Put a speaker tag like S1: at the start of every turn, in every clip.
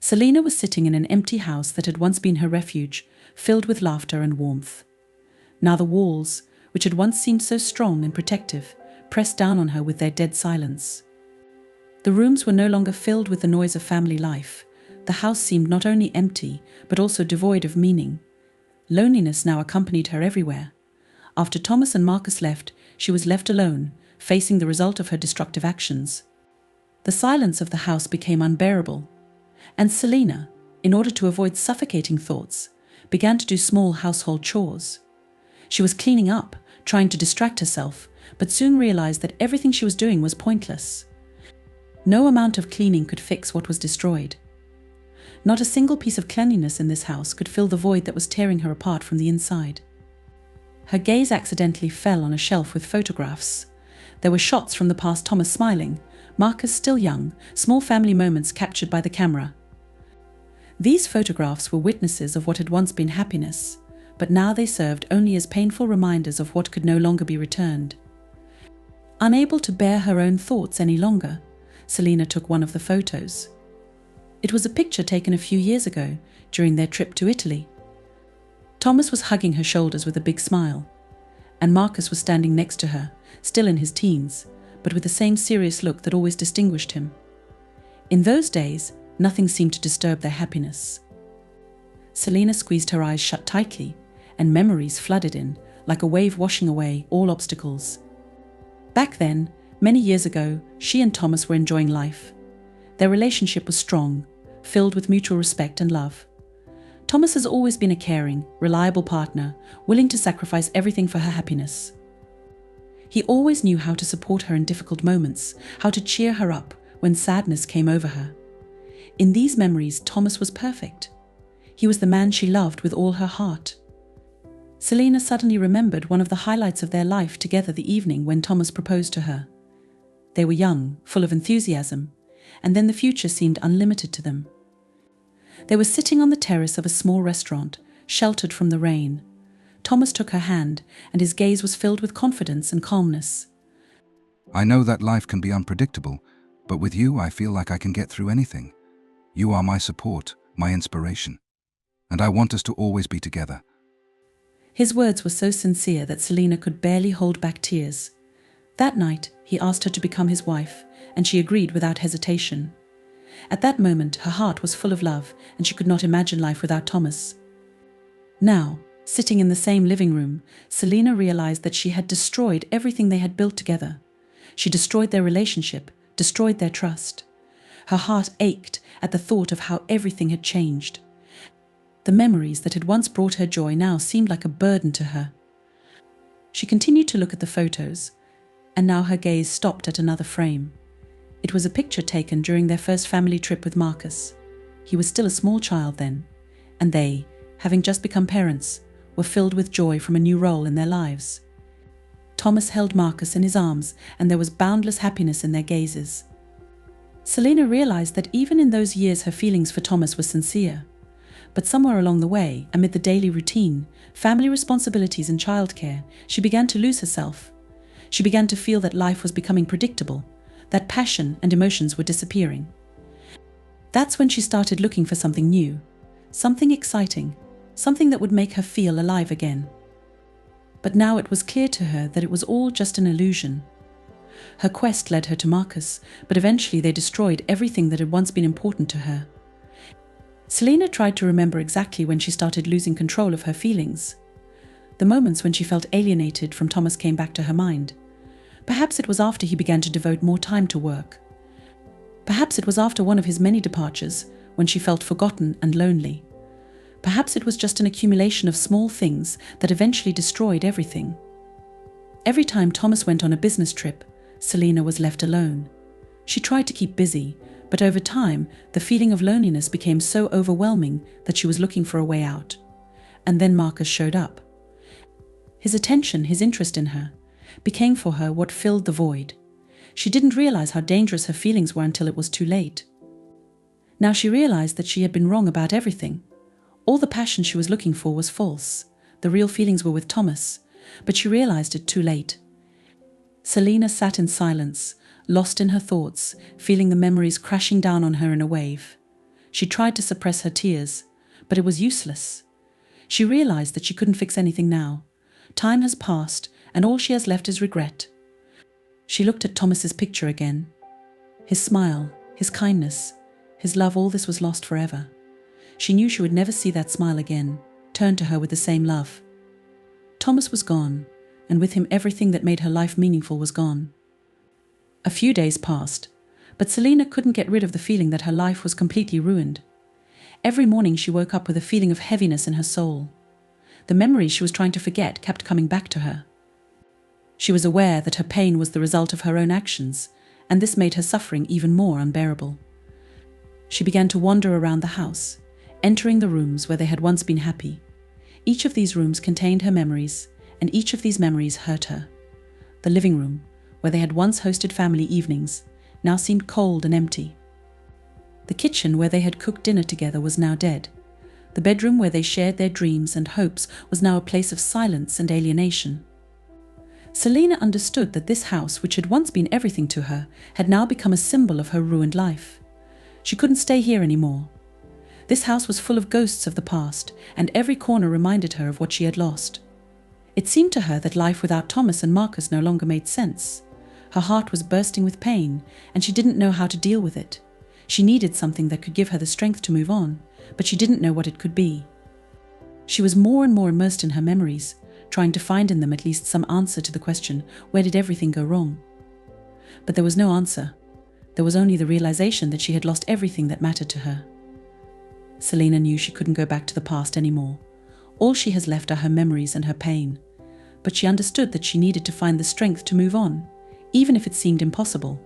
S1: Selina was sitting in an empty house that had once been her refuge, filled with laughter and warmth. Now the walls, which had once seemed so strong and protective, pressed down on her with their dead silence. The rooms were no longer filled with the noise of family life. The house seemed not only empty, but also devoid of meaning. Loneliness now accompanied her everywhere. After Thomas and Marcus left, she was left alone, facing the result of her destructive actions. The silence of the house became unbearable, and Selina, in order to avoid suffocating thoughts, began to do small household chores. She was cleaning up, trying to distract herself, but soon realized that everything she was doing was pointless. No amount of cleaning could fix what was destroyed. Not a single piece of cleanliness in this house could fill the void that was tearing her apart from the inside. Her gaze accidentally fell on a shelf with photographs. There were shots from the past: Thomas smiling, Marcus still young, small family moments captured by the camera. These photographs were witnesses of what had once been happiness, but now they served only as painful reminders of what could no longer be returned. Unable to bear her own thoughts any longer, Selina took one of the photos. It was a picture taken a few years ago, during their trip to Italy. Thomas was hugging her shoulders with a big smile, and Marcus was standing next to her, still in his teens, but with the same serious look that always distinguished him. In those days, nothing seemed to disturb their happiness. Selina squeezed her eyes shut tightly, and memories flooded in, like a wave washing away all obstacles. Back then, many years ago, she and Thomas were enjoying life. Their relationship was strong, filled with mutual respect and love. Thomas has always been a caring, reliable partner, willing to sacrifice everything for her happiness. He always knew how to support her in difficult moments, how to cheer her up when sadness came over her. In these memories, Thomas was perfect. He was the man she loved with all her heart. Selina suddenly remembered one of the highlights of their life together the evening when Thomas proposed to her. They were young, full of enthusiasm, and then the future seemed unlimited to them. They were sitting on the terrace of a small restaurant, sheltered from the rain. Thomas took her hand, and his gaze was filled with confidence and calmness.
S2: I know that life can be unpredictable, but with you I feel like I can get through anything. You are my support, my inspiration, and I want us to always be together.
S1: His words were so sincere that Selina could barely hold back tears. That night, he asked her to become his wife, and she agreed without hesitation. At that moment, her heart was full of love, and she could not imagine life without Thomas. Now, sitting in the same living room, Selina realized that she had destroyed everything they had built together. She destroyed their relationship, destroyed their trust. Her heart ached at the thought of how everything had changed. The memories that had once brought her joy now seemed like a burden to her. She continued to look at the photos, and now her gaze stopped at another frame. It was a picture taken during their first family trip with Marcus. He was still a small child then, and they, having just become parents, were filled with joy from a new role in their lives. Thomas held Marcus in his arms, and there was boundless happiness in their gazes. Selina realized that even in those years her feelings for Thomas were sincere. But somewhere along the way, amid the daily routine, family responsibilities and childcare, she began to lose herself. She began to feel that life was becoming predictable, that passion and emotions were disappearing. That's when she started looking for something new, something exciting, something that would make her feel alive again. But now it was clear to her that it was all just an illusion. Her quest led her to Marcus, but eventually they destroyed everything that had once been important to her. Selina tried to remember exactly when she started losing control of her feelings. The moments when she felt alienated from Thomas came back to her mind. Perhaps it was after he began to devote more time to work. Perhaps it was after one of his many departures, when she felt forgotten and lonely. Perhaps it was just an accumulation of small things that eventually destroyed everything. Every time Thomas went on a business trip, Selina was left alone. She tried to keep busy, but over time, the feeling of loneliness became so overwhelming that she was looking for a way out. And then Marcus showed up. His attention, his interest in her, became for her what filled the void. She didn't realize how dangerous her feelings were until it was too late. Now she realized that she had been wrong about everything. All the passion she was looking for was false. The real feelings were with Thomas, but she realized it too late. Selina sat in silence, lost in her thoughts, feeling the memories crashing down on her in a wave. She tried to suppress her tears, but it was useless. She realized that she couldn't fix anything now. Time has passed, and all she has left is regret. She looked at Thomas's picture again. His smile, his kindness, his love, all this was lost forever. She knew she would never see that smile again, turn to her with the same love. Thomas was gone, and with him everything that made her life meaningful was gone. A few days passed, but Selina couldn't get rid of the feeling that her life was completely ruined. Every morning she woke up with a feeling of heaviness in her soul. The memories she was trying to forget kept coming back to her. She was aware that her pain was the result of her own actions, and this made her suffering even more unbearable. She began to wander around the house, entering the rooms where they had once been happy. Each of these rooms contained her memories, and each of these memories hurt her. The living room, where they had once hosted family evenings, now seemed cold and empty. The kitchen where they had cooked dinner together was now dead. The bedroom where they shared their dreams and hopes was now a place of silence and alienation. Selina understood that this house, which had once been everything to her, had now become a symbol of her ruined life. She couldn't stay here anymore. This house was full of ghosts of the past, and every corner reminded her of what she had lost. It seemed to her that life without Thomas and Marcus no longer made sense. Her heart was bursting with pain, and she didn't know how to deal with it. She needed something that could give her the strength to move on, but she didn't know what it could be. She was more and more immersed in her memories, trying to find in them at least some answer to the question, where did everything go wrong? But there was no answer. There was only the realization that she had lost everything that mattered to her. Selina knew she couldn't go back to the past anymore. All she has left are her memories and her pain. But she understood that she needed to find the strength to move on, even if it seemed impossible.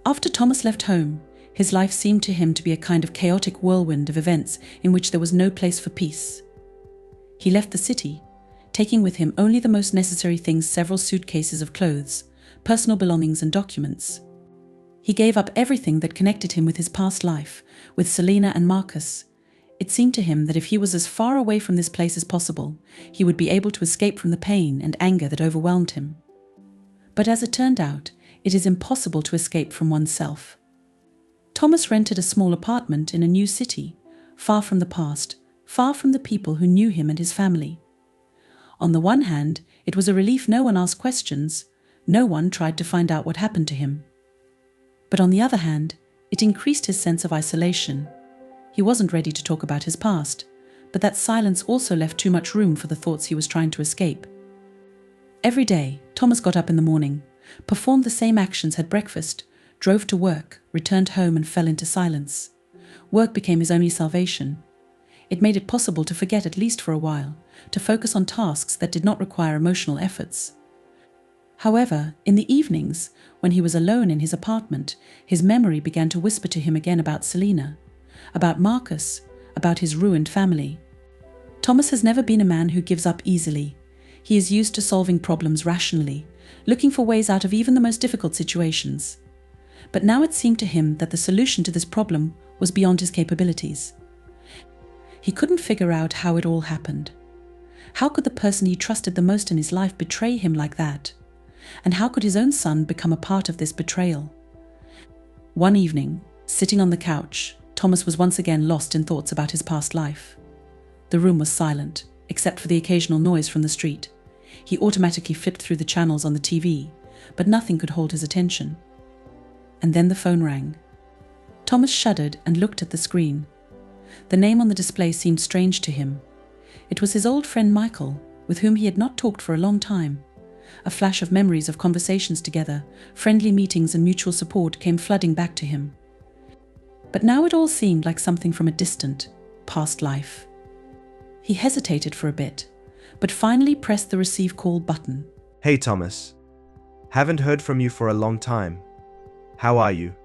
S1: After Thomas left home, his life seemed to him to be a kind of chaotic whirlwind of events in which there was no place for peace. He left the city, taking with him only the most necessary things, several suitcases of clothes, personal belongings and documents. He gave up everything that connected him with his past life, with Selina and Marcus. It seemed to him that if he was as far away from this place as possible, he would be able to escape from the pain and anger that overwhelmed him. But as it turned out, it is impossible to escape from oneself. Thomas rented a small apartment in a new city, far from the past, far from the people who knew him and his family. On the one hand, it was a relief no one asked questions, no one tried to find out what happened to him. But on the other hand, it increased his sense of isolation. He wasn't ready to talk about his past, but that silence also left too much room for the thoughts he was trying to escape. Every day, Thomas got up in the morning, performed the same actions, had breakfast, drove to work, returned home and fell into silence. Work became his only salvation. It made it possible to forget at least for a while, to focus on tasks that did not require emotional efforts. However, in the evenings, when he was alone in his apartment, his memory began to whisper to him again about Selina, about Marcus, about his ruined family. Thomas has never been a man who gives up easily. He is used to solving problems rationally, looking for ways out of even the most difficult situations. But now it seemed to him that the solution to this problem was beyond his capabilities. He couldn't figure out how it all happened. How could the person he trusted the most in his life betray him like that? And how could his own son become a part of this betrayal? One evening, sitting on the couch, Thomas was once again lost in thoughts about his past life. The room was silent, except for the occasional noise from the street. He automatically flipped through the channels on the TV, but nothing could hold his attention. And then the phone rang. Thomas shuddered and looked at the screen. The name on the display seemed strange to him. It was his old friend Michael, with whom he had not talked for a long time. A flash of memories of conversations together, friendly meetings and mutual support came flooding back to him. But now it all seemed like something from a distant, past life. He hesitated for a bit, but finally pressed the receive call button.
S3: Hey Thomas. Haven't heard from you for a long time. How are you?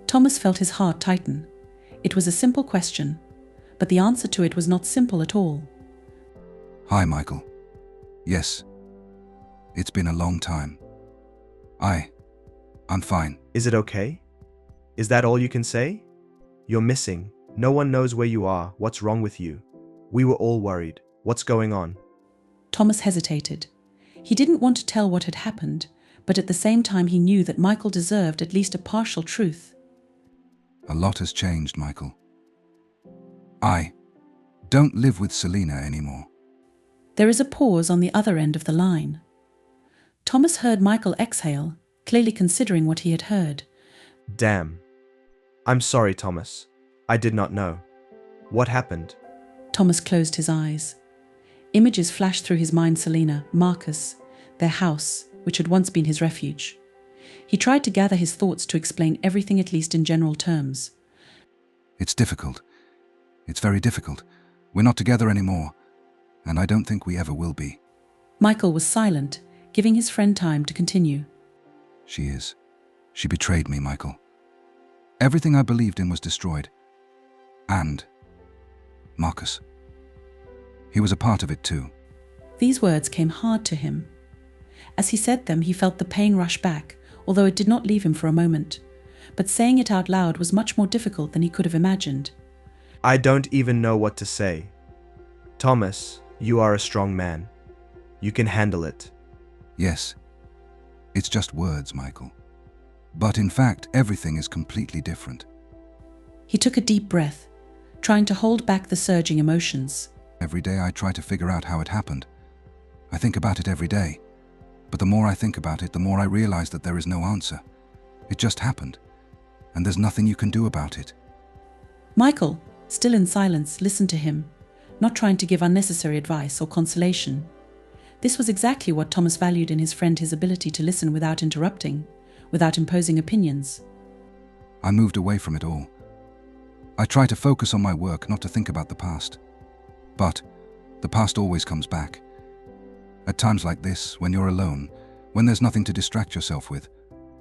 S1: Thomas felt his heart tighten. It was a simple question, but the answer to it was not simple at all.
S2: Hi, Michael. Yes. It's been a long time. I'm fine.
S3: Is it okay? Is that all you can say? You're missing. No one knows where you are. What's wrong with you? We were all worried. What's going on?
S1: Thomas hesitated. He didn't want to tell what had happened, but at the same time he knew that Michael deserved at least a partial truth.
S2: A lot has changed, Michael. I don't live with Selina anymore.
S1: There is a pause on the other end of the line. Thomas heard Michael exhale, clearly considering what he had heard.
S3: Damn. I'm sorry, Thomas. I did not know. What happened?
S1: Thomas closed his eyes. Images flashed through his mind: Selina, Marcus, their house, which had once been his refuge. He tried to gather his thoughts to explain everything, at least in general terms.
S2: It's difficult. It's very difficult. We're not together anymore, and I don't think we ever will be.
S1: Michael was silent, giving his friend time to continue.
S2: She is. She betrayed me, Michael. Everything I believed in was destroyed. And Marcus. He was a part of it too.
S1: These words came hard to him. As he said them, he felt the pain rush back, although it did not leave him for a moment. But saying it out loud was much more difficult than he could have imagined.
S3: I don't even know what to say. Thomas, you are a strong man. You can handle it.
S2: Yes. It's just words, Michael. But in fact, everything is completely different.
S1: He took a deep breath, trying to hold back the surging emotions.
S2: Every day I try to figure out how it happened. I think about it every day. But the more I think about it, the more I realize that there is no answer. It just happened. And there's nothing you can do about it.
S1: Michael, still in silence, listened to him, not trying to give unnecessary advice or consolation. This was exactly what Thomas valued in his friend: his ability to listen without interrupting, without imposing opinions.
S2: I moved away from it all. I try to focus on my work, not to think about the past. But the past always comes back. At times like this, when you're alone, when there's nothing to distract yourself with.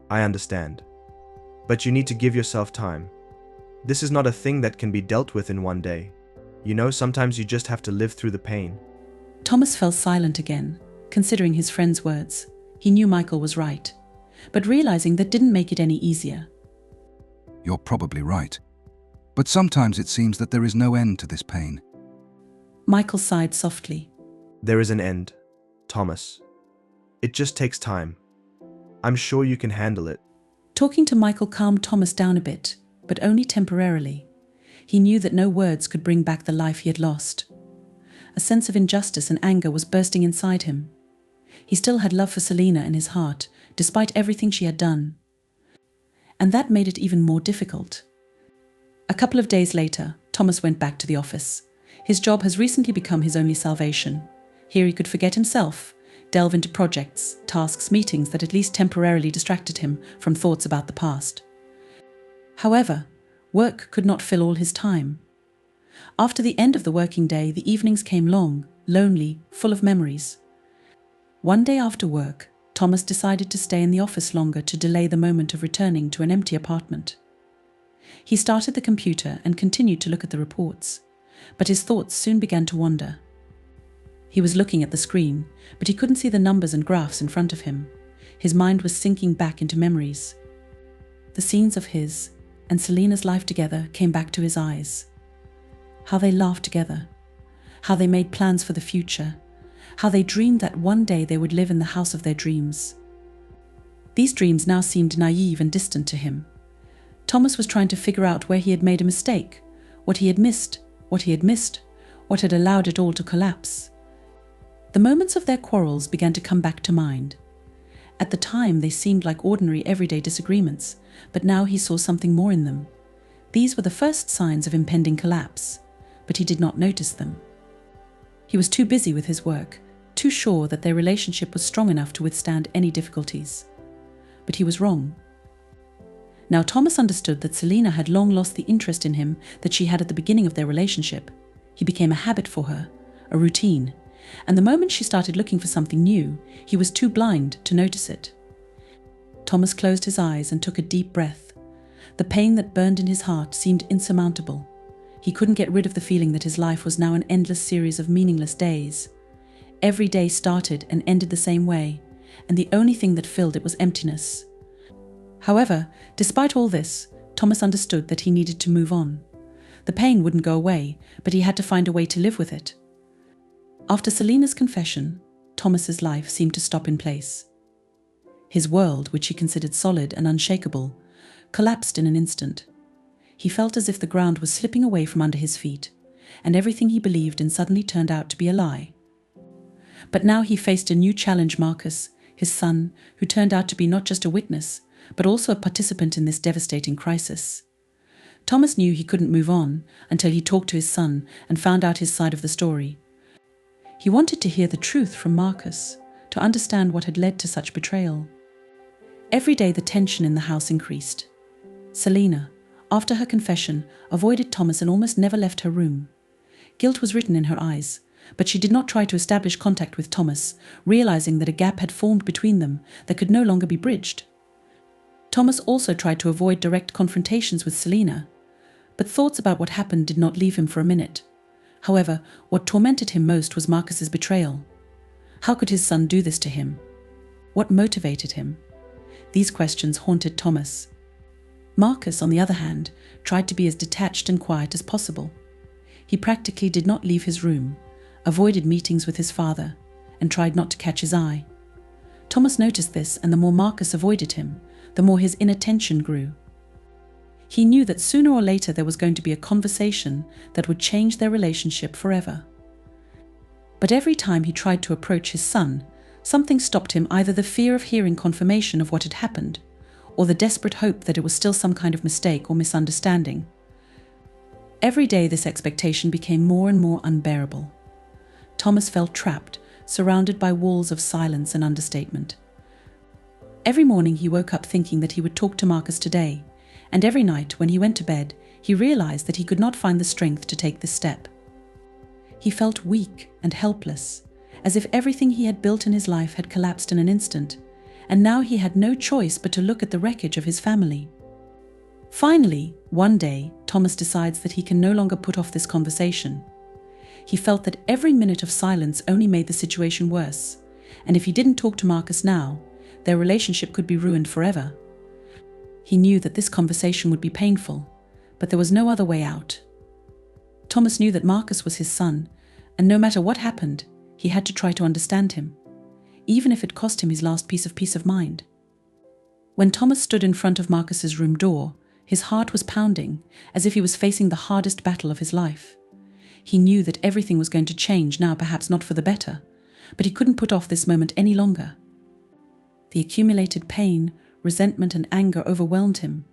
S3: I understand. But you need to give yourself time. This is not a thing that can be dealt with in one day. You know, sometimes you just have to live through the pain.
S1: Thomas fell silent again, considering his friend's words. He knew Michael was right, but realizing that didn't make it any easier.
S2: You're probably right. But sometimes it seems that there is no end to this pain.
S1: Michael sighed softly.
S3: There is an end, Thomas. It just takes time. I'm sure you can handle it.
S1: Talking to Michael calmed Thomas down a bit, but only temporarily. He knew that no words could bring back the life he had lost. A sense of injustice and anger was bursting inside him. He still had love for Selina in his heart, despite everything she had done. And that made it even more difficult. A couple of days later, Thomas went back to the office. His job has recently become his only salvation. Here he could forget himself, delve into projects, tasks, meetings that at least temporarily distracted him from thoughts about the past. However, work could not fill all his time. After the end of the working day, the evenings came long, lonely, full of memories. One day after work, Thomas decided to stay in the office longer to delay the moment of returning to an empty apartment. He started the computer and continued to look at the reports, but his thoughts soon began to wander. He was looking at the screen, but he couldn't see the numbers and graphs in front of him. His mind was sinking back into memories. The scenes of his and Selina's life together came back to his eyes. How they laughed together, how they made plans for the future, how they dreamed that one day they would live in the house of their dreams. These dreams now seemed naive and distant to him. Thomas was trying to figure out where he had made a mistake, what he had missed, what had allowed it all to collapse. The moments of their quarrels began to come back to mind. At the time, they seemed like ordinary everyday disagreements, but now he saw something more in them. These were the first signs of impending collapse, but he did not notice them. He was too busy with his work, too sure that their relationship was strong enough to withstand any difficulties. But he was wrong. Now Thomas understood that Selina had long lost the interest in him that she had at the beginning of their relationship. He became a habit for her, a routine, and the moment she started looking for something new, he was too blind to notice it. Thomas closed his eyes and took a deep breath. The pain that burned in his heart seemed insurmountable. He couldn't get rid of the feeling that his life was now an endless series of meaningless days. Every day started and ended the same way, and the only thing that filled it was emptiness. However, despite all this, Thomas understood that he needed to move on. The pain wouldn't go away, but he had to find a way to live with it. After Selina's confession, Thomas's life seemed to stop in place. His world, which he considered solid and unshakable, collapsed in an instant. He felt as if the ground was slipping away from under his feet, and everything he believed in suddenly turned out to be a lie. But now he faced a new challenge: Marcus, his son, who turned out to be not just a witness, but also a participant in this devastating crisis. Thomas knew he couldn't move on until he talked to his son and found out his side of the story. He wanted to hear the truth from Marcus, to understand what had led to such betrayal. Every day the tension in the house increased. Selena, after her confession, avoided Thomas and almost never left her room. Guilt was written in her eyes, but she did not try to establish contact with Thomas, realizing that a gap had formed between them that could no longer be bridged. Thomas also tried to avoid direct confrontations with Selena, but thoughts about what happened did not leave him for a minute. However, what tormented him most was Marcus's betrayal. How could his son do this to him? What motivated him? These questions haunted Thomas. Marcus, on the other hand, tried to be as detached and quiet as possible. He practically did not leave his room, avoided meetings with his father, and tried not to catch his eye. Thomas noticed this, and the more Marcus avoided him, the more his inattention grew. He knew that sooner or later there was going to be a conversation that would change their relationship forever. But every time he tried to approach his son, something stopped him, either the fear of hearing confirmation of what had happened, or the desperate hope that it was still some kind of mistake or misunderstanding. Every day this expectation became more and more unbearable. Thomas felt trapped, surrounded by walls of silence and understatement. Every morning he woke up thinking that he would talk to Marcus today, and every night when he went to bed, he realized that he could not find the strength to take this step. He felt weak and helpless, as if everything he had built in his life had collapsed in an instant, and now he had no choice but to look at the wreckage of his family. Finally, one day, Thomas decides that he can no longer put off this conversation. He felt that every minute of silence only made the situation worse, and if he didn't talk to Marcus now, their relationship could be ruined forever. He knew that this conversation would be painful, but there was no other way out. Thomas knew that Marcus was his son, and no matter what happened, he had to try to understand him, even if it cost him his last piece of mind. When Thomas stood in front of Marcus's room door, his heart was pounding, as if he was facing the hardest battle of his life. He knew that everything was going to change now, perhaps not for the better, but he couldn't put off this moment any longer. The accumulated pain, resentment and anger overwhelmed him,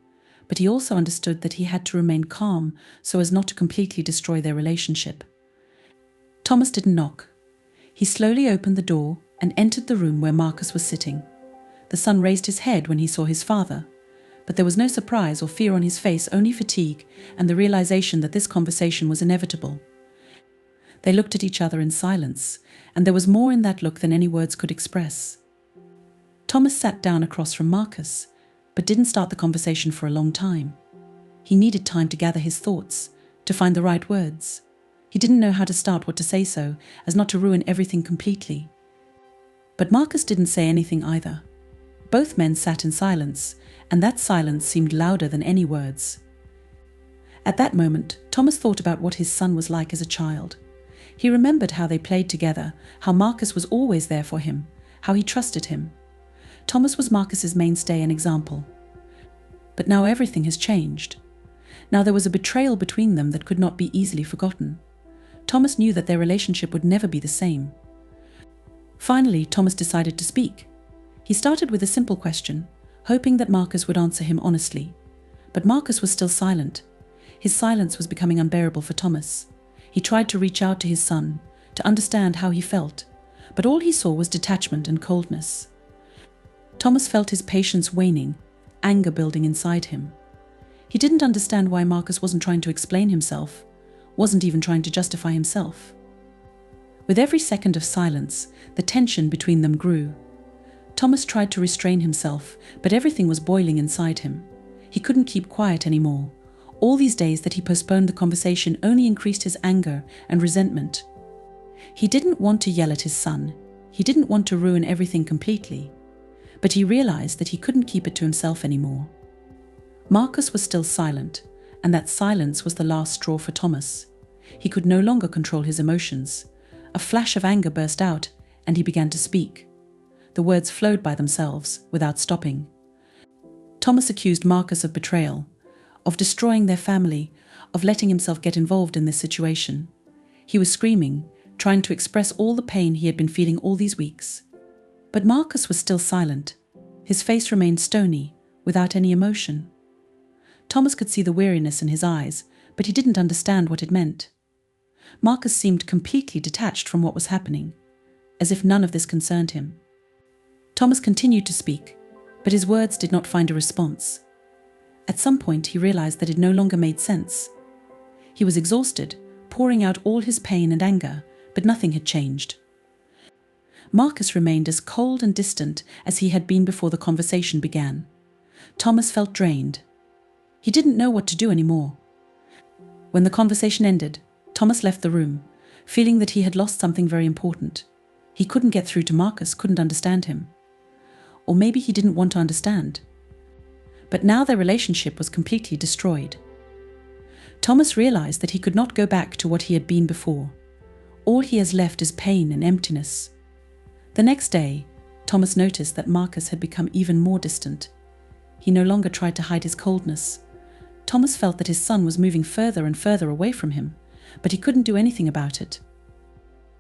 S1: but he also understood that he had to remain calm so as not to completely destroy their relationship. Thomas didn't knock. He slowly opened the door and entered the room where Marcus was sitting. The son raised his head when he saw his father, but there was no surprise or fear on his face, only fatigue and the realization that this conversation was inevitable. They looked at each other in silence, and there was more in that look than any words could express. Thomas sat down across from Marcus, but didn't start the conversation for a long time. He needed time to gather his thoughts, to find the right words. He didn't know how to start, what to say so as not to ruin everything completely. But Marcus didn't say anything either. Both men sat in silence, and that silence seemed louder than any words. At that moment, Thomas thought about what his son was like as a child. He remembered how they played together, how Marcus was always there for him, how he trusted him. Thomas was Marcus's mainstay and example. But now everything has changed. Now there was a betrayal between them that could not be easily forgotten. Thomas knew that their relationship would never be the same. Finally, Thomas decided to speak. He started with a simple question, hoping that Marcus would answer him honestly. But Marcus was still silent. His silence was becoming unbearable for Thomas. He tried to reach out to his son, to understand how he felt, but all he saw was detachment and coldness. Thomas felt his patience waning, anger building inside him. He didn't understand why Marcus wasn't trying to explain himself, wasn't even trying to justify himself. With every second of silence, the tension between them grew. Thomas tried to restrain himself, but everything was boiling inside him. He couldn't keep quiet anymore. All these days that he postponed the conversation only increased his anger and resentment. He didn't want to yell at his son. He didn't want to ruin everything completely. But he realized that he couldn't keep it to himself anymore. Marcus was still silent, and that silence was the last straw for Thomas. He could no longer control his emotions. A flash of anger burst out, and he began to speak. The words flowed by themselves, without stopping. Thomas accused Marcus of betrayal, of destroying their family, of letting himself get involved in this situation. He was screaming, trying to express all the pain he had been feeling all these weeks. But Marcus was still silent. His face remained stony, without any emotion. Thomas could see the weariness in his eyes, but he didn't understand what it meant. Marcus seemed completely detached from what was happening, as if none of this concerned him. Thomas continued to speak, but his words did not find a response. At some point he realized that it no longer made sense. He was exhausted, pouring out all his pain and anger, but nothing had changed. Marcus remained as cold and distant as he had been before the conversation began. Thomas felt drained. He didn't know what to do anymore. When the conversation ended, Thomas left the room, feeling that he had lost something very important. He couldn't get through to Marcus, couldn't understand him. Or maybe he didn't want to understand. But now their relationship was completely destroyed. Thomas realized that he could not go back to what he had been before. All he has left is pain and emptiness. The next day, Thomas noticed that Marcus had become even more distant. He no longer tried to hide his coldness. Thomas felt that his son was moving further and further away from him, but he couldn't do anything about it.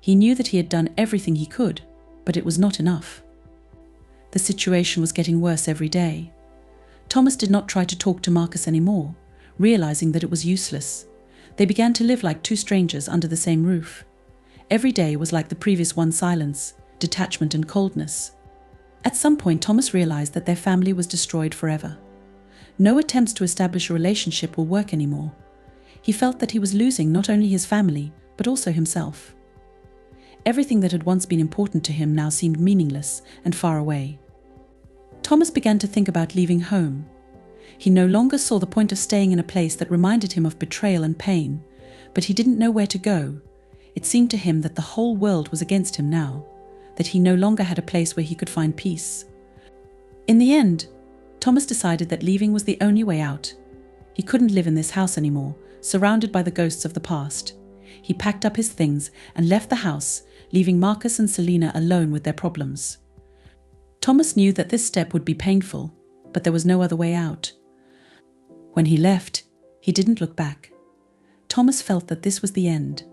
S1: He knew that he had done everything he could, but it was not enough. The situation was getting worse every day. Thomas did not try to talk to Marcus anymore, realizing that it was useless. They began to live like two strangers under the same roof. Every day was like the previous one: silence, detachment and coldness. At some point, Thomas realized that their family was destroyed forever. No attempts to establish a relationship will work anymore. He felt that he was losing not only his family, but also himself. Everything that had once been important to him now seemed meaningless and far away. Thomas began to think about leaving home. He no longer saw the point of staying in a place that reminded him of betrayal and pain, but he didn't know where to go. It seemed to him that the whole world was against him now, that he no longer had a place where he could find peace. In the end, Thomas decided that leaving was the only way out. He couldn't live in this house anymore, surrounded by the ghosts of the past. He packed up his things and left the house, leaving Marcus and Selina alone with their problems. Thomas knew that this step would be painful, but there was no other way out. When he left, he didn't look back. Thomas felt that this was the end.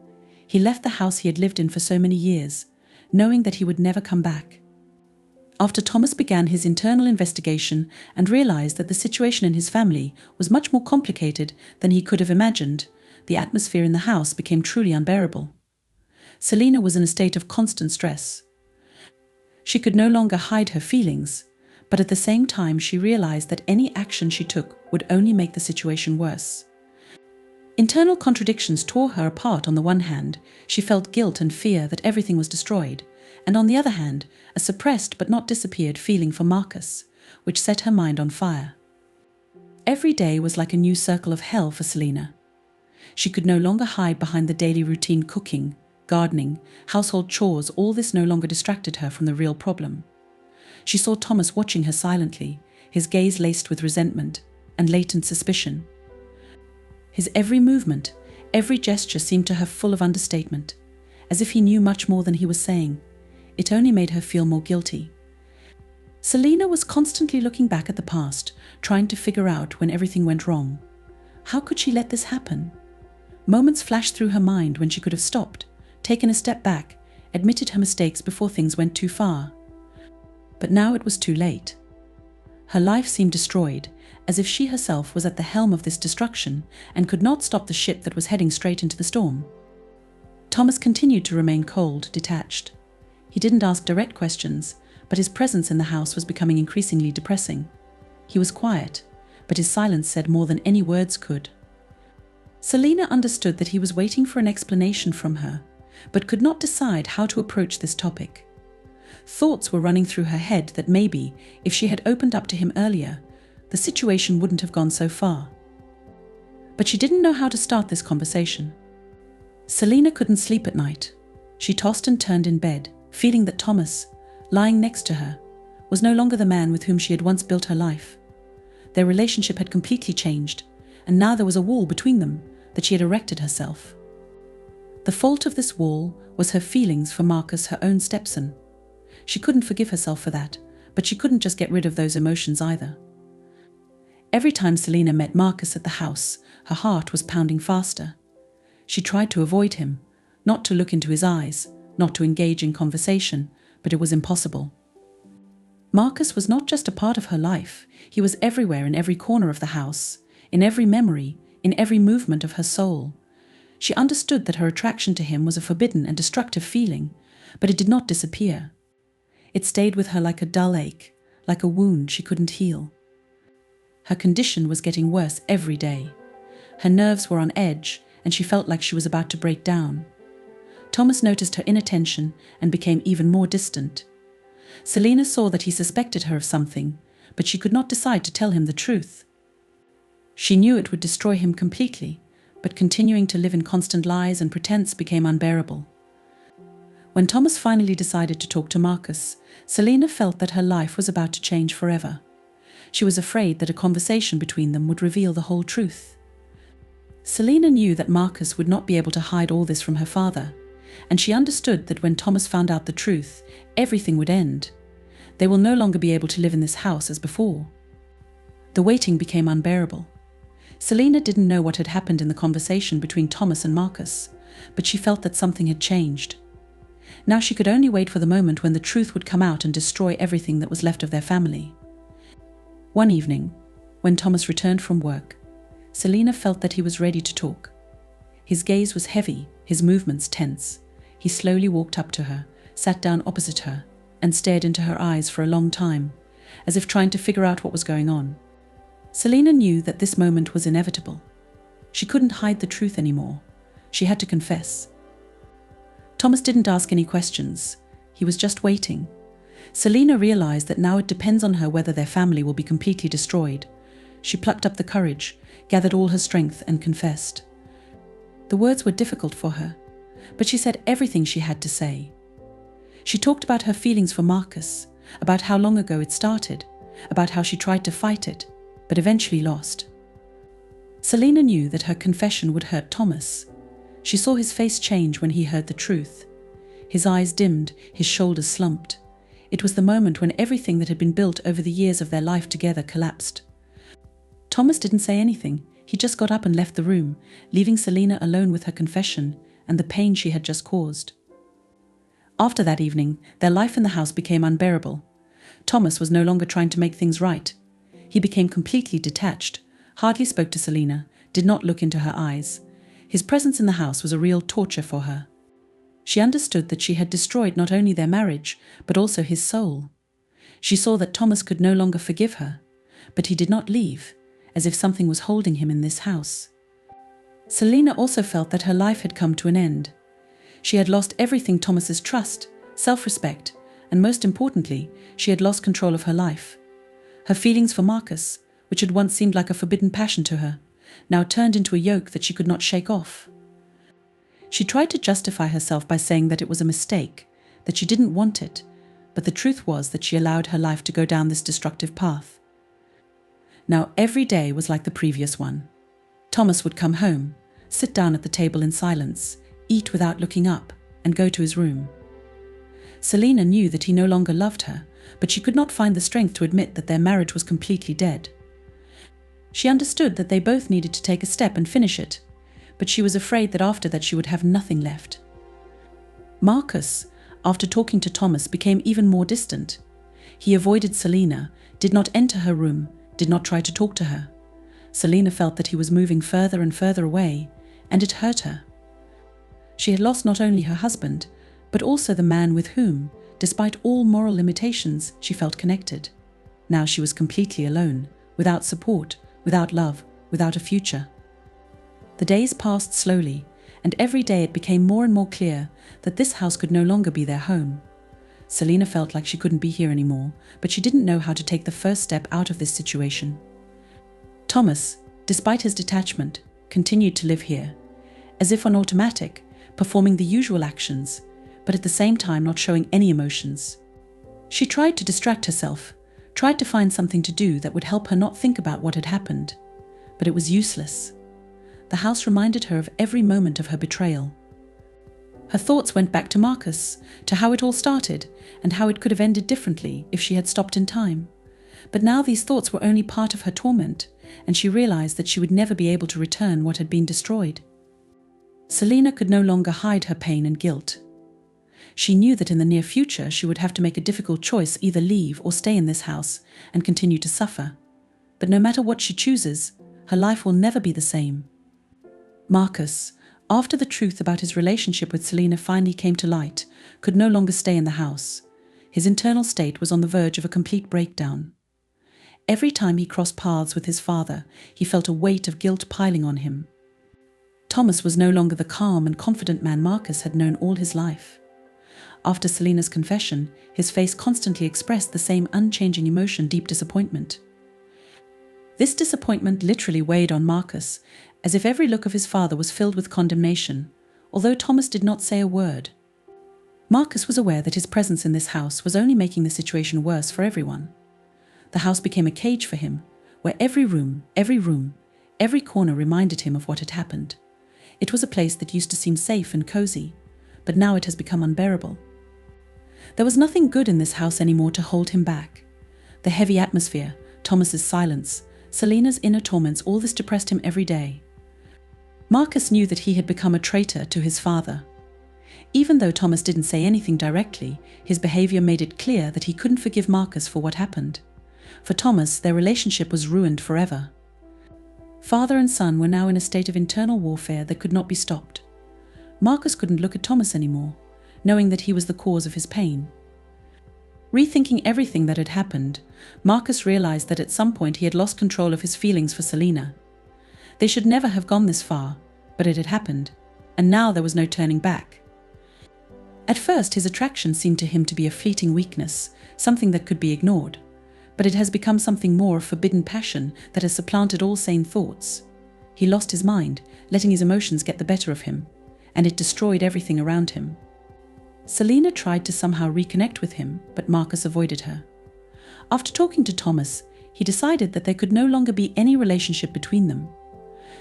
S1: He left the house he had lived in for so many years, knowing that he would never come back. After Thomas began his internal investigation and realized that the situation in his family was much more complicated than he could have imagined, the atmosphere in the house became truly unbearable. Selina was in a state of constant stress. She could no longer hide her feelings, but at the same time she realized that any action she took would only make the situation worse. Internal contradictions tore her apart. On the one hand, she felt guilt and fear that everything was destroyed, and on the other hand, a suppressed but not disappeared feeling for Marcus, which set her mind on fire. Every day was like a new circle of hell for Selina. She could no longer hide behind the daily routine: cooking, gardening, household chores. All this no longer distracted her from the real problem. She saw Thomas watching her silently, his gaze laced with resentment and latent suspicion. His every movement, every gesture seemed to her full of understatement, as if he knew much more than he was saying. It only made her feel more guilty. Selina was constantly looking back at the past, trying to figure out when everything went wrong. How could she let this happen? Moments flashed through her mind when she could have stopped, taken a step back, admitted her mistakes before things went too far. But now it was too late. Her life seemed destroyed, as if she herself was at the helm of this destruction and could not stop the ship that was heading straight into the storm. Thomas continued to remain cold, detached. He didn't ask direct questions, but his presence in the house was becoming increasingly depressing. He was quiet, but his silence said more than any words could. Selina understood that he was waiting for an explanation from her, but could not decide how to approach this topic. Thoughts were running through her head that maybe, if she had opened up to him earlier, the situation wouldn't have gone so far. But she didn't know how to start this conversation. Selina couldn't sleep at night. She tossed and turned in bed, feeling that Thomas, lying next to her, was no longer the man with whom she had once built her life. Their relationship had completely changed, and now there was a wall between them that she had erected herself. The fault of this wall was her feelings for Marcus, her own stepson. She couldn't forgive herself for that, but she couldn't just get rid of those emotions either. Every time Selina met Marcus at the house, her heart was pounding faster. She tried to avoid him, not to look into his eyes, not to engage in conversation, but it was impossible. Marcus was not just a part of her life, he was everywhere in every corner of the house, in every memory, in every movement of her soul. She understood that her attraction to him was a forbidden and destructive feeling, but it did not disappear. It stayed with her like a dull ache, like a wound she couldn't heal. Her condition was getting worse every day. Her nerves were on edge, and she felt like she was about to break down. Thomas noticed her inattention and became even more distant. Selina saw that he suspected her of something, but she could not decide to tell him the truth. She knew it would destroy him completely, but continuing to live in constant lies and pretense became unbearable. When Thomas finally decided to talk to Marcus, Selina felt that her life was about to change forever. She was afraid that a conversation between them would reveal the whole truth. Selina knew that Marcus would not be able to hide all this from her father, and she understood that when Thomas found out the truth, everything would end. They will no longer be able to live in this house as before. The waiting became unbearable. Selina didn't know what had happened in the conversation between Thomas and Marcus, but she felt that something had changed. Now she could only wait for the moment when the truth would come out and destroy everything that was left of their family. One evening, when Thomas returned from work, Selina felt that he was ready to talk. His gaze was heavy, his movements tense. He slowly walked up to her, sat down opposite her, and stared into her eyes for a long time, as if trying to figure out what was going on. Selina knew that this moment was inevitable. She couldn't hide the truth anymore. She had to confess. Thomas didn't ask any questions. He was just waiting. Selina realized that now it depends on her whether their family will be completely destroyed. She plucked up the courage, gathered all her strength, and confessed. The words were difficult for her, but she said everything she had to say. She talked about her feelings for Marcus, about how long ago it started, about how she tried to fight it, but eventually lost. Selina knew that her confession would hurt Thomas. She saw his face change when he heard the truth. His eyes dimmed, his shoulders slumped. It was the moment when everything that had been built over the years of their life together collapsed. Thomas didn't say anything. He just got up and left the room, leaving Selina alone with her confession and the pain she had just caused. After that evening, their life in the house became unbearable. Thomas was no longer trying to make things right. He became completely detached, hardly spoke to Selina, did not look into her eyes. His presence in the house was a real torture for her. She understood that she had destroyed not only their marriage, but also his soul. She saw that Thomas could no longer forgive her, but he did not leave, as if something was holding him in this house. Selina also felt that her life had come to an end. She had lost everything: Thomas's trust, self-respect, and most importantly, she had lost control of her life. Her feelings for Marcus, which had once seemed like a forbidden passion to her, now turned into a yoke that she could not shake off. She tried to justify herself by saying that it was a mistake, that she didn't want it, but the truth was that she allowed her life to go down this destructive path. Now every day was like the previous one. Thomas would come home, sit down at the table in silence, eat without looking up, and go to his room. Selina knew that he no longer loved her, but she could not find the strength to admit that their marriage was completely dead. She understood that they both needed to take a step and finish it, but she was afraid that after that she would have nothing left. Marcus, after talking to Thomas, became even more distant. He avoided Selina, did not enter her room, did not try to talk to her. Selina felt that he was moving further and further away, and it hurt her. She had lost not only her husband, but also the man with whom, despite all moral limitations, she felt connected. Now she was completely alone, without support, without love, without a future. The days passed slowly, and every day it became more and more clear that this house could no longer be their home. Selina felt like she couldn't be here anymore, but she didn't know how to take the first step out of this situation. Thomas, despite his detachment, continued to live here, as if on automatic, performing the usual actions, but at the same time not showing any emotions. She tried to distract herself, tried to find something to do that would help her not think about what had happened, but it was useless. The house reminded her of every moment of her betrayal. Her thoughts went back to Marcus, to how it all started, and how it could have ended differently if she had stopped in time. But now these thoughts were only part of her torment, and she realized that she would never be able to return what had been destroyed. Selena could no longer hide her pain and guilt. She knew that in the near future she would have to make a difficult choice, either leave or stay in this house and continue to suffer. But no matter what she chooses, her life will never be the same. Marcus, after the truth about his relationship with Selena finally came to light, could no longer stay in the house. His internal state was on the verge of a complete breakdown. Every time he crossed paths with his father, he felt a weight of guilt piling on him. Thomas was no longer the calm and confident man Marcus had known all his life. After Selena's confession, his face constantly expressed the same unchanging emotion, deep disappointment. This disappointment literally weighed on Marcus, as if every look of his father was filled with condemnation, although Thomas did not say a word. Marcus was aware that his presence in this house was only making the situation worse for everyone. The house became a cage for him, where every room, every corner reminded him of what had happened. It was a place that used to seem safe and cozy, but now it has become unbearable. There was nothing good in this house anymore to hold him back. The heavy atmosphere, Thomas's silence, Selena's inner torments, all this depressed him every day. Marcus knew that he had become a traitor to his father. Even though Thomas didn't say anything directly, his behavior made it clear that he couldn't forgive Marcus for what happened. For Thomas, their relationship was ruined forever. Father and son were now in a state of internal warfare that could not be stopped. Marcus couldn't look at Thomas anymore, knowing that he was the cause of his pain. Rethinking everything that had happened, Marcus realized that at some point he had lost control of his feelings for Selena. They should never have gone this far, but it had happened, and now there was no turning back. At first, his attraction seemed to him to be a fleeting weakness, something that could be ignored, but it has become something more, a forbidden passion that has supplanted all sane thoughts. He lost his mind, letting his emotions get the better of him, and it destroyed everything around him. Selena tried to somehow reconnect with him, but Marcus avoided her. After talking to Thomas, he decided that there could no longer be any relationship between them.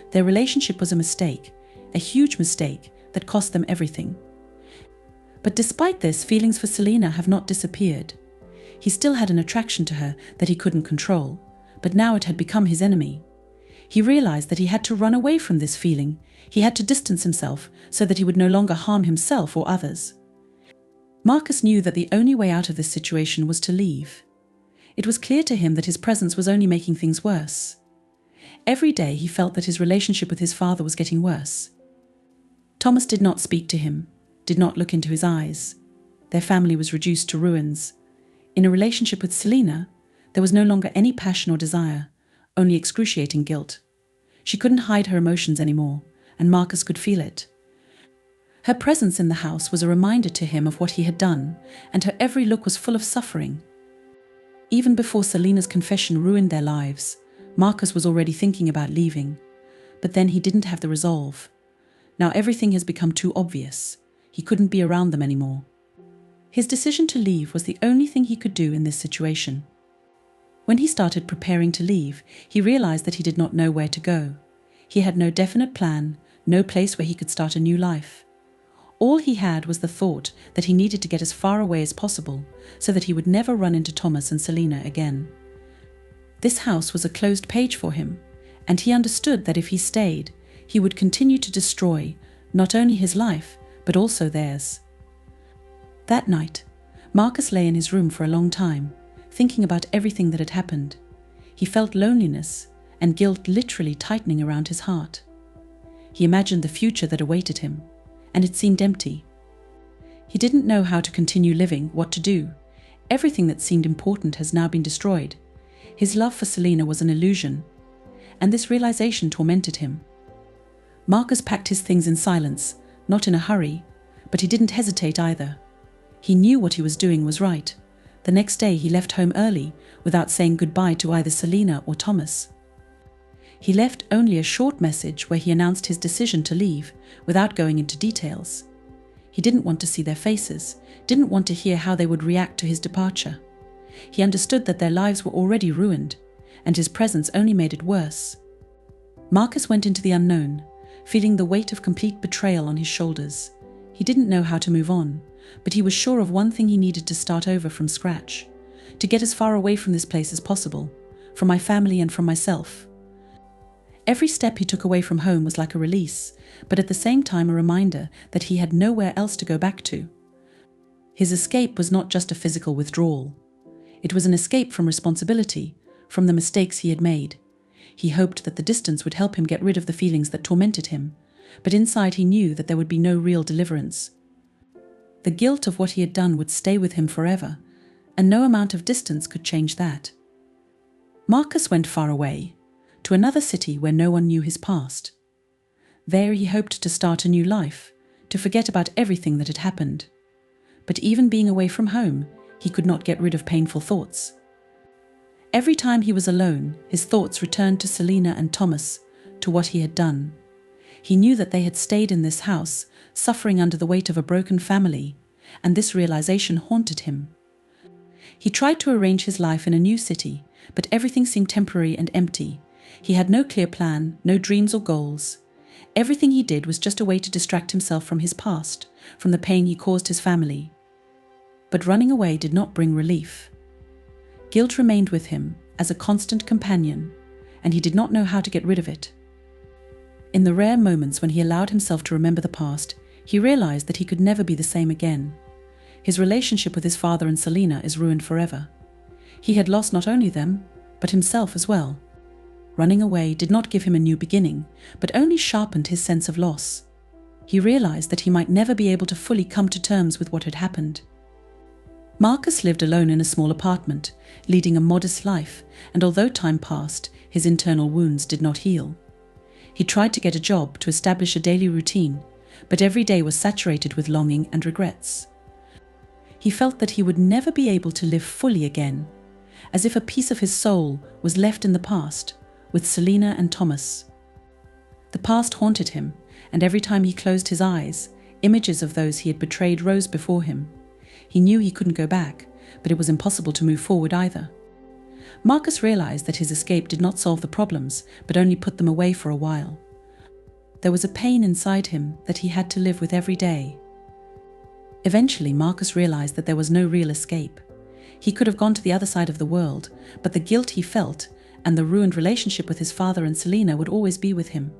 S1: Their relationship was a mistake, a huge mistake that cost them everything. But despite this, feelings for Selena have not disappeared. He still had an attraction to her that he couldn't control, but now it had become his enemy. He realized that he had to run away from this feeling. He had to distance himself so that he would no longer harm himself or others. Marcus knew that the only way out of this situation was to leave. It was clear to him that his presence was only making things worse. Every day he felt that his relationship with his father was getting worse. Thomas did not speak to him, did not look into his eyes. Their family was reduced to ruins. In a relationship with Selena, there was no longer any passion or desire, only excruciating guilt. She couldn't hide her emotions anymore, and Marcus could feel it. Her presence in the house was a reminder to him of what he had done, and her every look was full of suffering. Even before Selena's confession ruined their lives, Marcus was already thinking about leaving. But then he didn't have the resolve. Now everything has become too obvious. He couldn't be around them anymore. His decision to leave was the only thing he could do in this situation. When he started preparing to leave, he realized that he did not know where to go. He had no definite plan, no place where he could start a new life. All he had was the thought that he needed to get as far away as possible so that he would never run into Thomas and Selena again. This house was a closed page for him, and he understood that if he stayed, he would continue to destroy not only his life, but also theirs. That night, Marcus lay in his room for a long time, thinking about everything that had happened. He felt loneliness and guilt literally tightening around his heart. He imagined the future that awaited him, and it seemed empty. He didn't know how to continue living, what to do. Everything that seemed important has now been destroyed. His love for Selena was an illusion, and this realization tormented him. Marcus packed his things in silence, not in a hurry, but he didn't hesitate either. He knew what he was doing was right. The next day he left home early, without saying goodbye to either Selena or Thomas. He left only a short message where he announced his decision to leave, without going into details. He didn't want to see their faces, didn't want to hear how they would react to his departure. He understood that their lives were already ruined, and his presence only made it worse. Marcus went into the unknown, feeling the weight of complete betrayal on his shoulders. He didn't know how to move on, but he was sure of one thing: he needed to start over from scratch. to get as far away from this place as possible, from my family and from myself. Every step he took away from home was like a release, but at the same time a reminder that he had nowhere else to go back to. His escape was not just a physical withdrawal. It was an escape from responsibility, from the mistakes he had made. He hoped that the distance would help him get rid of the feelings that tormented him, but inside he knew that there would be no real deliverance. The guilt of what he had done would stay with him forever, and no amount of distance could change that. Marcus went far away, to another city where no one knew his past. There he hoped to start a new life, to forget about everything that had happened. But even being away from home, he could not get rid of painful thoughts. Every time he was alone, his thoughts returned to Selina and Thomas, to what he had done. He knew that they had stayed in this house, suffering under the weight of a broken family, and this realization haunted him. He tried to arrange his life in a new city, but everything seemed temporary and empty. He had no clear plan, no dreams or goals. Everything he did was just a way to distract himself from his past, from the pain he caused his family. But running away did not bring relief. Guilt remained with him as a constant companion, and he did not know how to get rid of it. In the rare moments when he allowed himself to remember the past, he realized that he could never be the same again. His relationship with his father and Selina is ruined forever. He had lost not only them, but himself as well. Running away did not give him a new beginning, but only sharpened his sense of loss. He realized that he might never be able to fully come to terms with what had happened. Marcus lived alone in a small apartment, leading a modest life, and although time passed, his internal wounds did not heal. He tried to get a job to establish a daily routine, but every day was saturated with longing and regrets. He felt that he would never be able to live fully again, as if a piece of his soul was left in the past, with Selina and Thomas. The past haunted him, and every time he closed his eyes, images of those he had betrayed rose before him. He knew he couldn't go back, but it was impossible to move forward either. Marcus realized that his escape did not solve the problems, but only put them away for a while. There was a pain inside him that he had to live with every day. Eventually, Marcus realized that there was no real escape. He could have gone to the other side of the world, but the guilt he felt and the ruined relationship with his father and Selina would always be with him.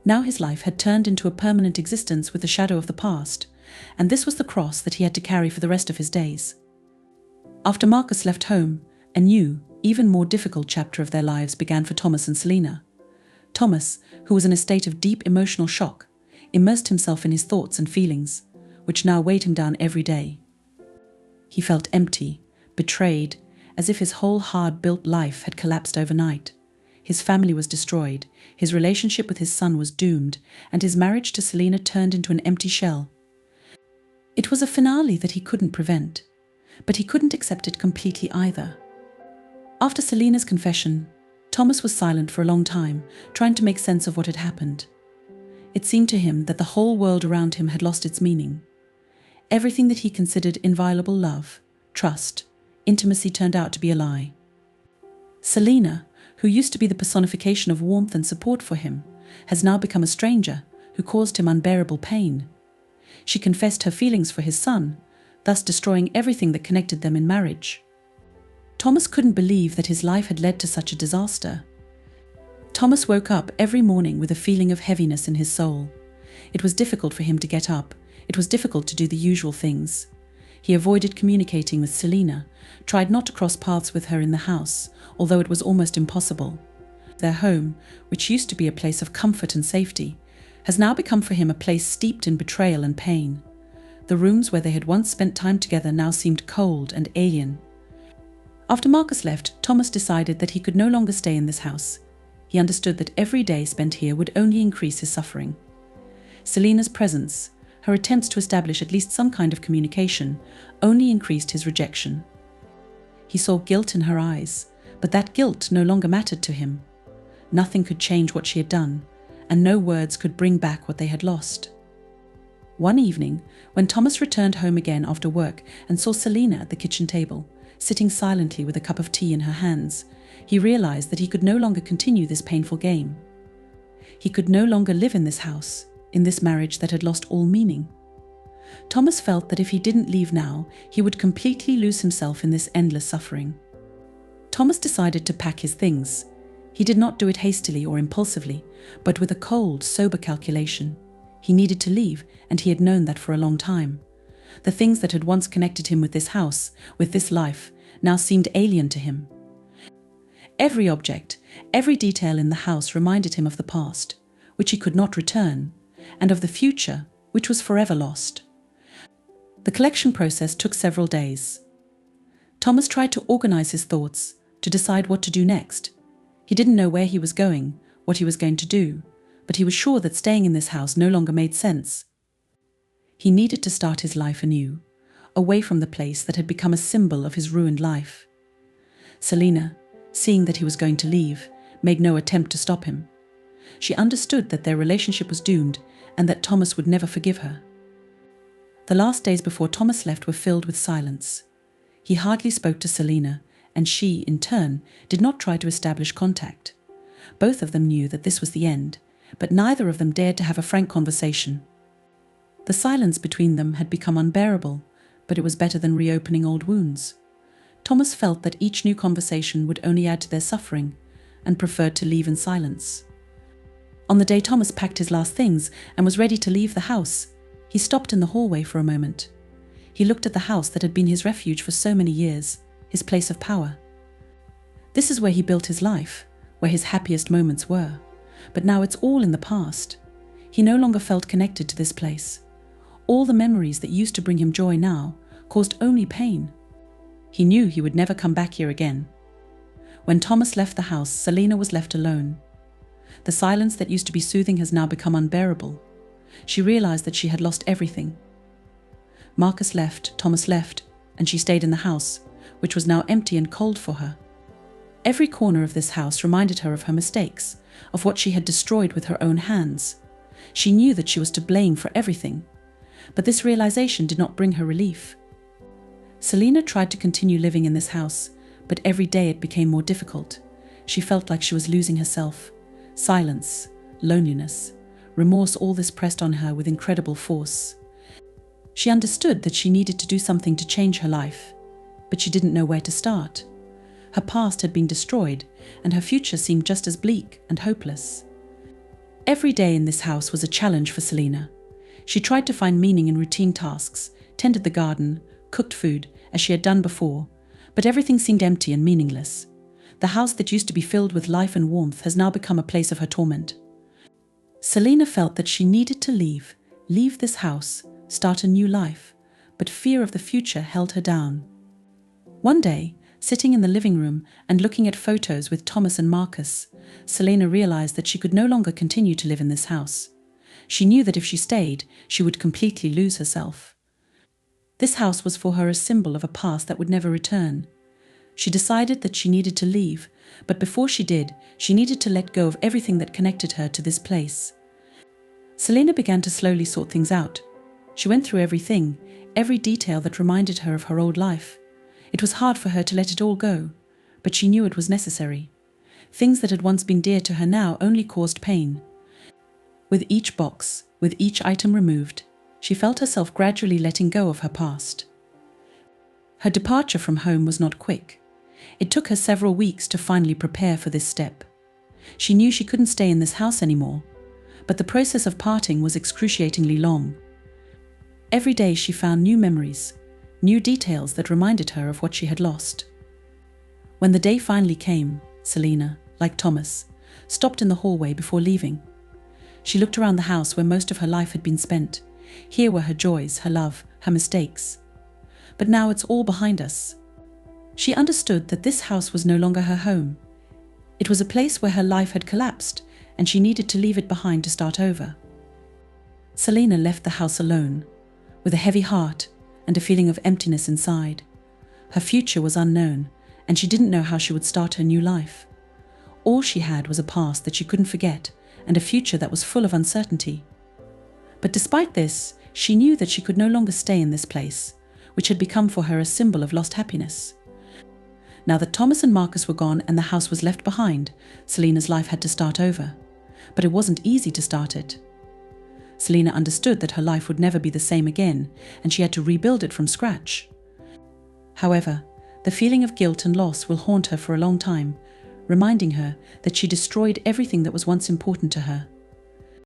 S1: Now his life had turned into a permanent existence with the shadow of the past, and this was the cross that he had to carry for the rest of his days. After Marcus left home, a new, even more difficult chapter of their lives began for Thomas and Selina. Thomas, who was in a state of deep emotional shock, immersed himself in his thoughts and feelings, which now weighed him down every day. He felt empty, betrayed, as if his whole hard-built life had collapsed overnight. His family was destroyed, his relationship with his son was doomed, and his marriage to Selina turned into an empty shell. It was a finale that he couldn't prevent, but he couldn't accept it completely either. After Selina's confession, Thomas was silent for a long time, trying to make sense of what had happened. It seemed to him that the whole world around him had lost its meaning. Everything that he considered inviolable love, trust, intimacy turned out to be a lie. Selina, who used to be the personification of warmth and support for him, has now become a stranger who caused him unbearable pain. She confessed her feelings for his son, thus destroying everything that connected them in marriage. Thomas couldn't believe that his life had led to such a disaster. Thomas woke up every morning with a feeling of heaviness in his soul. It was difficult for him to get up. It was difficult to do the usual things. He avoided communicating with Selina, tried not to cross paths with her in the house, although it was almost impossible. Their home, which used to be a place of comfort and safety, has now become for him a place steeped in betrayal and pain. The rooms where they had once spent time together now seemed cold and alien. After Marcus left, Thomas decided that he could no longer stay in this house. He understood that every day spent here would only increase his suffering. Selina's presence, her attempts to establish at least some kind of communication, only increased his rejection. He saw guilt in her eyes, but that guilt no longer mattered to him. Nothing could change what she had done, and no words could bring back what they had lost. One evening, when Thomas returned home again after work and saw Selina at the kitchen table, sitting silently with a cup of tea in her hands, he realized that he could no longer continue this painful game. He could no longer live in this house, in this marriage that had lost all meaning. Thomas felt that if he didn't leave now, he would completely lose himself in this endless suffering. Thomas decided to pack his things. He did not do it hastily or impulsively, but with a cold, sober calculation. He needed to leave, and he had known that for a long time. The things that had once connected him with this house, with this life, now seemed alien to him. Every object, every detail in the house reminded him of the past, which he could not return, and of the future, which was forever lost. The collection process took several days. Thomas tried to organize his thoughts, to decide what to do next. He didn't know where he was going, what he was going to do, but he was sure that staying in this house no longer made sense. He needed to start his life anew, away from the place that had become a symbol of his ruined life. Selina, seeing that he was going to leave, made no attempt to stop him. She understood that their relationship was doomed and that Thomas would never forgive her. The last days before Thomas left were filled with silence. He hardly spoke to Selina, and she, in turn, did not try to establish contact. Both of them knew that this was the end, but neither of them dared to have a frank conversation. The silence between them had become unbearable, but it was better than reopening old wounds. Thomas felt that each new conversation would only add to their suffering, and preferred to leave in silence. On the day Thomas packed his last things and was ready to leave the house, he stopped in the hallway for a moment. He looked at the house that had been his refuge for so many years, his place of power. This is where he built his life, where his happiest moments were. But now it's all in the past. He no longer felt connected to this place. All the memories that used to bring him joy now caused only pain. He knew he would never come back here again. When Thomas left the house, Selina was left alone. The silence that used to be soothing has now become unbearable. She realized that she had lost everything. Marcus left, Thomas left, and she stayed in the house, which was now empty and cold for her. Every corner of this house reminded her of her mistakes, of what she had destroyed with her own hands. She knew that she was to blame for everything, but this realization did not bring her relief. Selina tried to continue living in this house, but every day it became more difficult. She felt like she was losing herself. Silence, loneliness, remorse, all this pressed on her with incredible force. She understood that she needed to do something to change her life, but she didn't know where to start. Her past had been destroyed, and her future seemed just as bleak and hopeless. Every day in this house was a challenge for Selina. She tried to find meaning in routine tasks, tended the garden, cooked food, as she had done before, but everything seemed empty and meaningless. The house that used to be filled with life and warmth has now become a place of her torment. Selina felt that she needed to leave this house, start a new life, but fear of the future held her down. One day, sitting in the living room and looking at photos with Thomas and Marcus, Selina realized that she could no longer continue to live in this house. She knew that if she stayed, she would completely lose herself. This house was for her a symbol of a past that would never return. She decided that she needed to leave, but before she did, she needed to let go of everything that connected her to this place. Selina began to slowly sort things out. She went through everything, every detail that reminded her of her old life. It was hard for her to let it all go, but she knew it was necessary. Things that had once been dear to her now only caused pain. With each box, with each item removed, she felt herself gradually letting go of her past. Her departure from home was not quick. It took her several weeks to finally prepare for this step. She knew she couldn't stay in this house anymore, but the process of parting was excruciatingly long. Every day she found new memories, new details that reminded her of what she had lost. When the day finally came, Selina, like Thomas, stopped in the hallway before leaving. She looked around the house where most of her life had been spent. Here were her joys, her love, her mistakes. But now it's all behind us. She understood that this house was no longer her home. It was a place where her life had collapsed, and she needed to leave it behind to start over. Selina left the house alone, with a heavy heart and a feeling of emptiness inside. Her future was unknown, and she didn't know how she would start her new life. All she had was a past that she couldn't forget, and a future that was full of uncertainty. But despite this, she knew that she could no longer stay in this place, which had become for her a symbol of lost happiness. Now that Thomas and Marcus were gone and the house was left behind, Selina's life had to start over. But it wasn't easy to start it. Selena understood that her life would never be the same again, and she had to rebuild it from scratch. However, the feeling of guilt and loss will haunt her for a long time, reminding her that she destroyed everything that was once important to her.